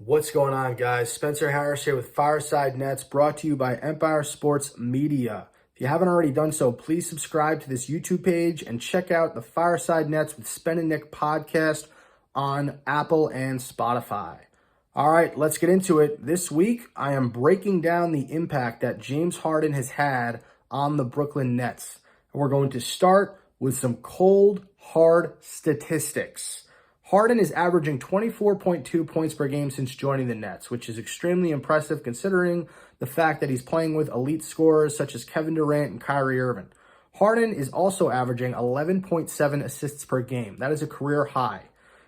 What's going on, guys? Spencer Harris here with Fireside Nets, brought to you by Empire Sports Media. If you haven't already done so, please subscribe to this YouTube page and check out the Fireside Nets with Spenny podcast on Apple and Spotify. All right, let's get into it. This week, I am breaking down the impact that James Harden has had on the Brooklyn Nets. And we're going to start with some cold, hard statistics. Harden is averaging 24.2 points per game since joining the Nets, which is extremely impressive considering the fact that he's playing with elite scorers such as Kevin Durant and Kyrie Irving. Harden is also averaging 11.7 assists per game. That is a career high.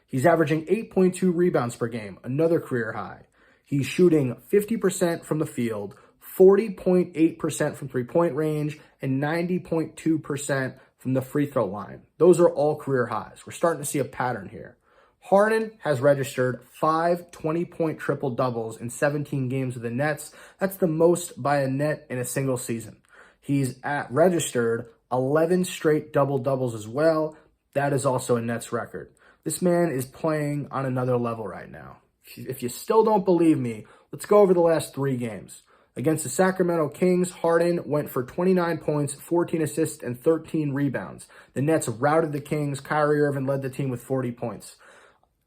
He's averaging 8.2 rebounds per game, another career high. He's shooting 50% from the field, 40.8% from three-point range, and 90.2% from the free throw line. Those are all career highs. We're starting to see a pattern here. Harden has registered 5 20-point triple-doubles in 17 games with the Nets. That's the most by a Net in a single season. He's registered 11 straight double-doubles as well. That is also a Nets record. This man is playing on another level right now. If you still don't believe me, let's go over the last 3 games. Against the Sacramento Kings, Harden went for 29 points, 14 assists, and 13 rebounds. The Nets routed the Kings. Kyrie Irving led the team with 40 points.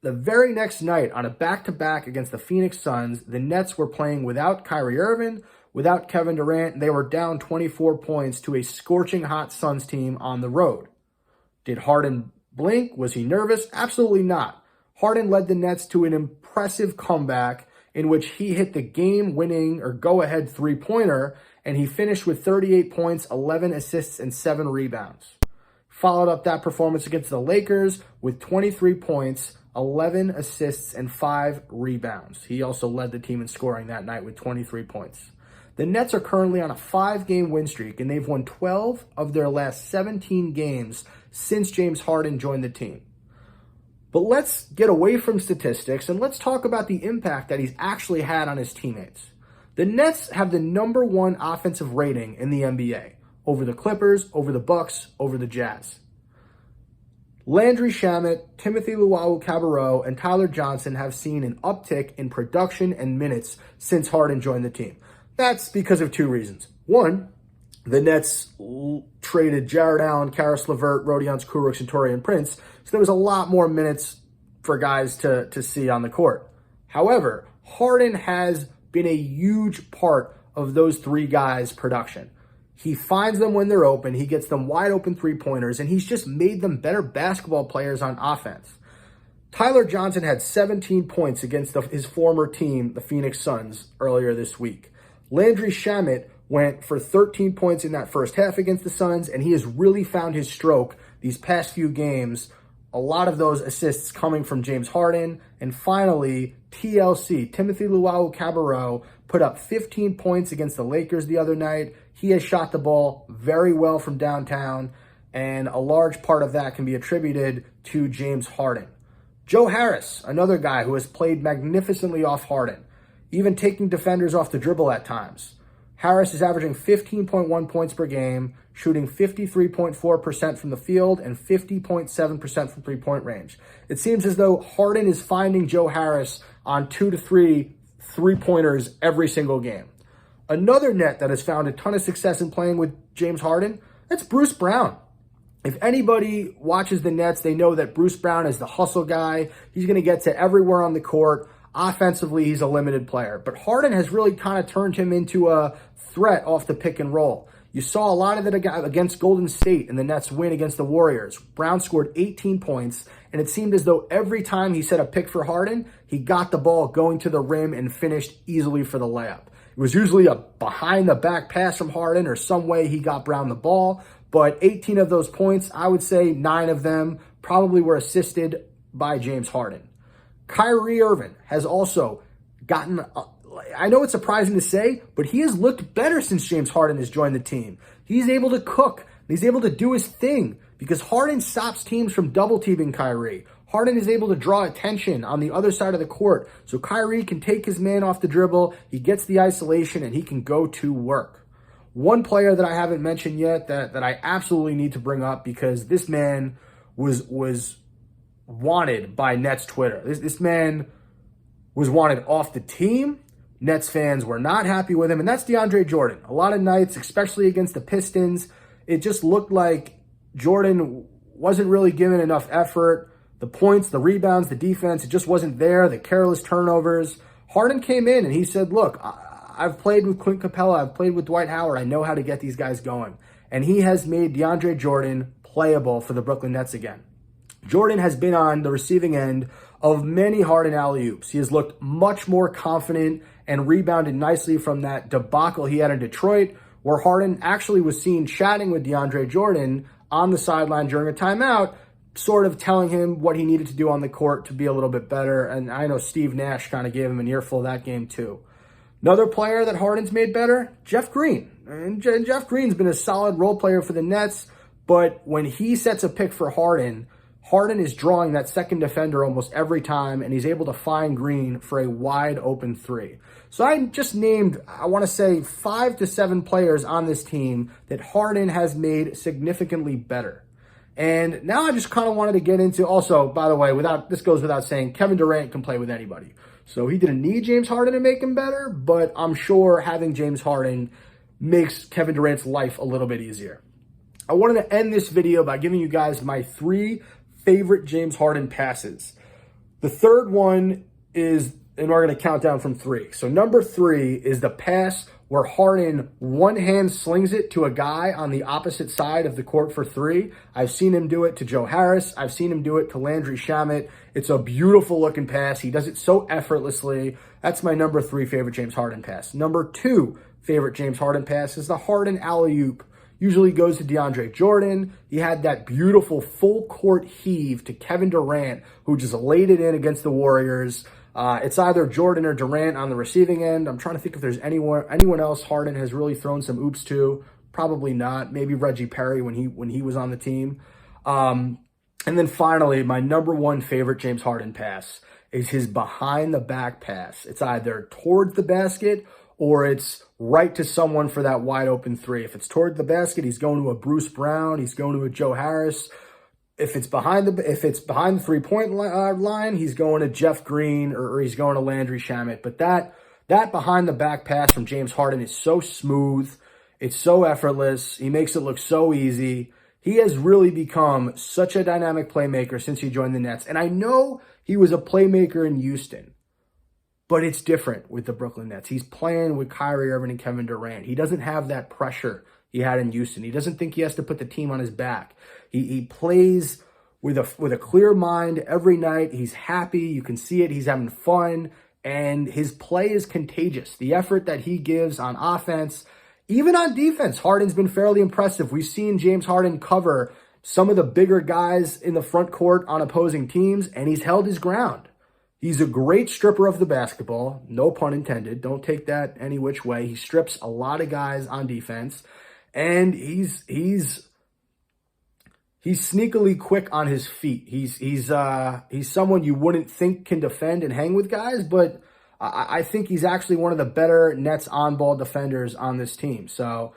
The very next night, on a back-to-back against the Phoenix Suns, the Nets were playing without Kyrie Irving, without Kevin Durant. They were down 24 points to a scorching hot Suns team on the road. Did Harden blink? Was he nervous? Absolutely not. Harden led the Nets to an impressive comeback in which he hit the game-winning or go-ahead three-pointer, and he finished with 38 points, 11 assists, and 7 rebounds. Followed up that performance against the Lakers with 23 points, 11 assists, and 5 rebounds. He also led the team in scoring that night with 23 points. The Nets are currently on a 5-game win streak, and they've won 12 of their last 17 games since James Harden joined the team. But let's get away from statistics, and let's talk about the impact that he's actually had on his teammates. The Nets have the number 1 offensive rating in the NBA, over the Clippers, over the Bucks, over the Jazz. Landry Shamet, Timothy Luwawu-Cabarrot, and Tyler Johnson have seen an uptick in production and minutes since Harden joined the team. That's because of 2 reasons. One, the Nets traded Jared Allen, Karis LeVert, Rodion Kurucs, and Taurean Prince, so there was a lot more minutes for guys to see on the court. However, Harden has been a huge part of those 3 guys' production. He finds them when they're open, he gets them wide open three-pointers, and he's just made them better basketball players on offense. Tyler Johnson had 17 points against his former team, the Phoenix Suns, earlier this week. Landry Shamet went for 13 points in that first half against the Suns, and he has really found his stroke these past few games. A lot of those assists coming from James Harden. And finally, TLC, Timothy Luwawu-Cabarrot, put up 15 points against the Lakers the other night. He has shot the ball very well from downtown, and a large part of that can be attributed to James Harden. Joe Harris, another guy who has played magnificently off Harden, even taking defenders off the dribble at times. Harris is averaging 15.1 points per game, shooting 53.4% from the field and 50.7% from three-point range. It seems as though Harden is finding Joe Harris on 2 to 3 three-pointers every single game. Another Net that has found a ton of success in playing with James Harden, that's Bruce Brown. If anybody watches the Nets, they know that Bruce Brown is the hustle guy. He's going to get to everywhere on the court. Offensively, he's a limited player. But Harden has really kind of turned him into a threat off the pick and roll. You saw a lot of it against Golden State in the Nets' win against the Warriors. Brown scored 18 points, and it seemed as though every time he set a pick for Harden, he got the ball going to the rim and finished easily for the layup. It was usually a behind-the-back pass from Harden or some way he got Brown the ball, but 18 of those points, I would say 9 of them probably were assisted by James Harden. Kyrie Irving has also gotten, I know it's surprising to say, but he has looked better since James Harden has joined the team. He's able to cook. He's able to do his thing because Harden stops teams from double-teaming Kyrie. Harden is able to draw attention on the other side of the court, so Kyrie can take his man off the dribble, he gets the isolation, and he can go to work. One player that I haven't mentioned yet that I absolutely need to bring up because this man was wanted by Nets Twitter. This man was wanted off the team. Nets fans were not happy with him, and that's Deandre Jordan. A lot of nights, especially against the Pistons, it just looked like Jordan wasn't really given enough effort. The points, the rebounds, the defense, it just wasn't there. The careless turnovers. Harden came in and he said, look, I've played with Clint Capella. I've played with Dwight Howard. I know how to get these guys going. And he has made DeAndre Jordan playable for the Brooklyn Nets again. Jordan has been on the receiving end of many Harden alley-oops. He has looked much more confident and rebounded nicely from that debacle he had in Detroit, where Harden actually was seen chatting with DeAndre Jordan on the sideline during a timeout, sort of telling him what he needed to do on the court to be a little bit better. And I know Steve Nash kind of gave him an earful that game too. Another player that Harden's made better, Jeff Green. And Jeff Green's been a solid role player for the Nets, but when he sets a pick for Harden, Harden is drawing that second defender almost every time, and he's able to find Green for a wide open three. So I just named, I want to say, 5 to 7 players on this team that Harden has made significantly better. And now I just kind of wanted to get into, also, by the way, this goes without saying, Kevin Durant can play with anybody. So he didn't need James Harden to make him better, but I'm sure having James Harden makes Kevin Durant's life a little bit easier. I wanted to end this video by giving you guys my 3 favorite James Harden passes. The third one is, and we're going to count down from 3. So number 3 is the pass where Harden one hand slings it to a guy on the opposite side of the court for 3. I've seen him do it to Joe Harris. I've seen him do it to Landry Shamet. It's a beautiful looking pass. He does it so effortlessly. That's my number 3 favorite James Harden pass. Number 2 favorite James Harden pass is the Harden alley-oop. Usually goes to DeAndre Jordan. He had that beautiful full court heave to Kevin Durant, who just laid it in against the Warriors. It's either Jordan or Durant on the receiving end. I'm trying to think if there's anyone else Harden has really thrown some oops to. Probably not. Maybe Reggie Perry when he was on the team. And then finally, my number 1 favorite James Harden pass is his behind the back pass. It's either towards the basket or it's right to someone for that wide open 3. If it's toward the basket, he's going to a Bruce Brown. He's going to a Joe Harris. If it's behind the 3-point line, he's going to Jeff Green or he's going to Landry Shamet. But that behind the back pass from James Harden is so smooth. It's so effortless. He makes it look so easy. He has really become such a dynamic playmaker since he joined the Nets. And I know he was a playmaker in Houston, but it's different with the Brooklyn Nets. He's playing with Kyrie Irving and Kevin Durant. He doesn't have that pressure he had in Houston. He doesn't think he has to put the team on his back. He plays with a clear mind every night. He's happy. You can see it. He's having fun. And his play is contagious. The effort that he gives on offense, even on defense, Harden's been fairly impressive. We've seen James Harden cover some of the bigger guys in the front court on opposing teams, and he's held his ground. He's a great stripper of the basketball. No pun intended. Don't take that any which way. He strips a lot of guys on defense. And he's sneakily quick on his feet. He's someone you wouldn't think can defend and hang with guys, but I think he's actually one of the better Nets on-ball defenders on this team. So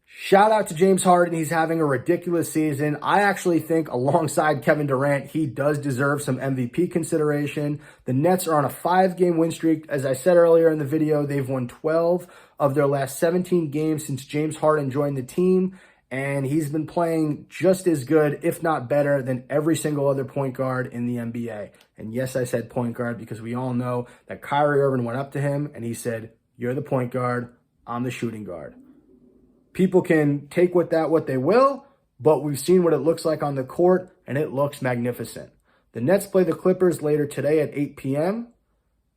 shout out to James Harden. He's having a ridiculous season. I actually think alongside Kevin Durant, he does deserve some MVP consideration. The Nets are on a 5-game win streak. As I said earlier in the video, they've won 12 of their last 17 games since James Harden joined the team. And he's been playing just as good, if not better, than every single other point guard in the NBA. And yes, I said point guard because we all know that Kyrie Irving went up to him and he said, "You're the point guard, I'm the shooting guard." People can take what they will, but we've seen what it looks like on the court, and it looks magnificent. The Nets play the Clippers later today at 8 p.m.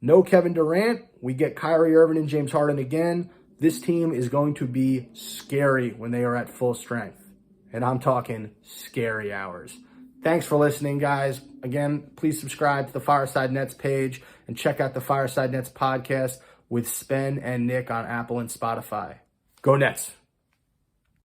No Kevin Durant. We get Kyrie Irving and James Harden again. This team is going to be scary when they are at full strength. And I'm talking scary hours. Thanks for listening, guys. Again, please subscribe to the Fireside Nets page and check out the Fireside Nets podcast with Spen and Nick on Apple and Spotify. Go Nets.